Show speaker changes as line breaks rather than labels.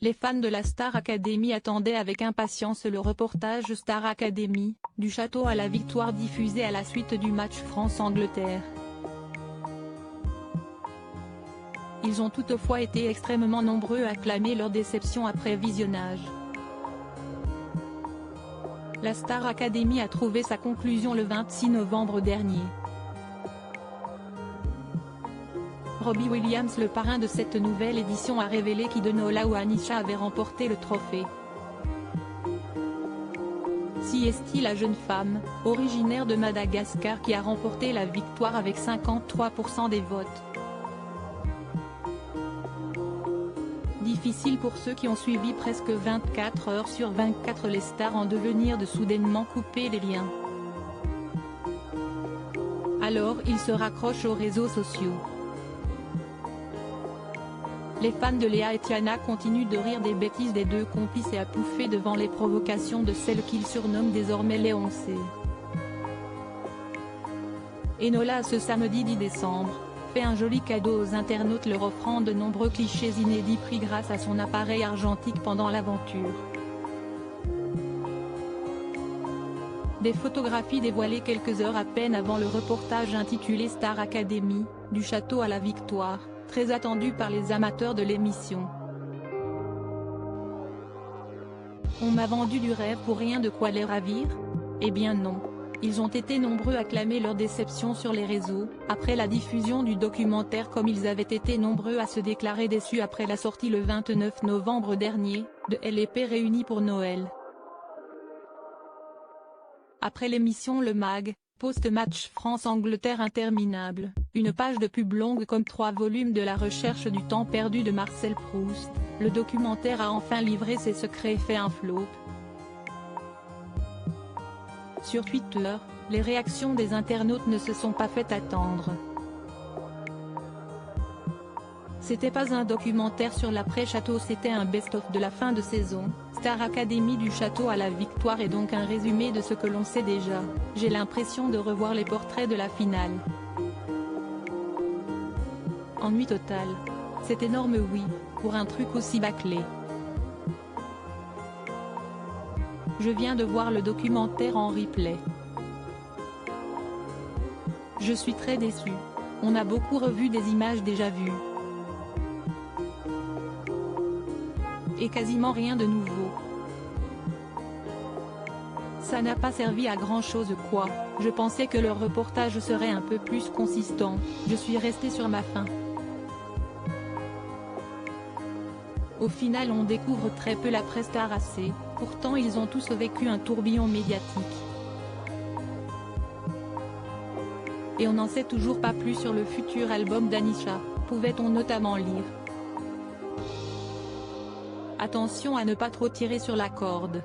Les fans de la Star Academy attendaient avec impatience le reportage Star Academy, du château à la victoire diffusé à la suite du match France-Angleterre. Ils ont toutefois été extrêmement nombreux à clamer leur déception après visionnage. La Star Academy a trouvé sa conclusion le 26 novembre dernier. Robbie Williams, le parrain de cette nouvelle édition, a révélé qu'Inola ou Anisha avait remporté le trophée. C'est la jeune femme, originaire de Madagascar, qui a remporté la victoire avec 53% des votes. Difficile pour ceux qui ont suivi presque 24 heures sur 24 les stars en devenir de soudainement couper les liens. Alors ils se raccrochent aux réseaux sociaux. Les fans de Léa et Tiana continuent de rire des bêtises des deux complices et à pouffer devant les provocations de celle qu'ils surnomment désormais Léoncé. Enola, ce samedi 10 décembre, fait un joli cadeau aux internautes, leur offrant de nombreux clichés inédits pris grâce à son appareil argentique pendant l'aventure. Des photographies dévoilées quelques heures à peine avant le reportage intitulé Star Academy, du château à la victoire, très attendu par les amateurs de l'émission. On m'a vendu du rêve pour rien de quoi les ravir? Eh bien non. Ils ont été nombreux à clamer leur déception sur les réseaux, après la diffusion du documentaire, comme ils avaient été nombreux à se déclarer déçus après la sortie le 29 novembre dernier, de LP réunis pour Noël. Après l'émission Le Mag, post-match France-Angleterre interminable, une page de pub longue comme 3 volumes de La recherche du temps perdu de Marcel Proust, le documentaire a enfin livré ses secrets et fait un flop. Sur Twitter, les réactions des internautes ne se sont pas fait attendre. C'était pas un documentaire sur l'après-château, c'était un best-of de la fin de saison. Star Academy du château à la victoire est donc un résumé de ce que l'on sait déjà. J'ai l'impression de revoir les portraits de la finale. Ennui total. C'est énorme, oui, pour un truc aussi bâclé. Je viens de voir le documentaire en replay. Je suis très déçu. On a beaucoup revu des images déjà vues. Et quasiment rien de nouveau. Ça n'a pas servi à grand chose quoi, je pensais que leur reportage serait un peu plus consistant, je suis resté sur ma faim. Au final on découvre très peu la presse harassée, pourtant ils ont tous vécu un tourbillon médiatique. Et on n'en sait toujours pas plus sur le futur album d'Anisha, pouvait-on notamment lire. Attention à ne pas trop tirer sur la corde.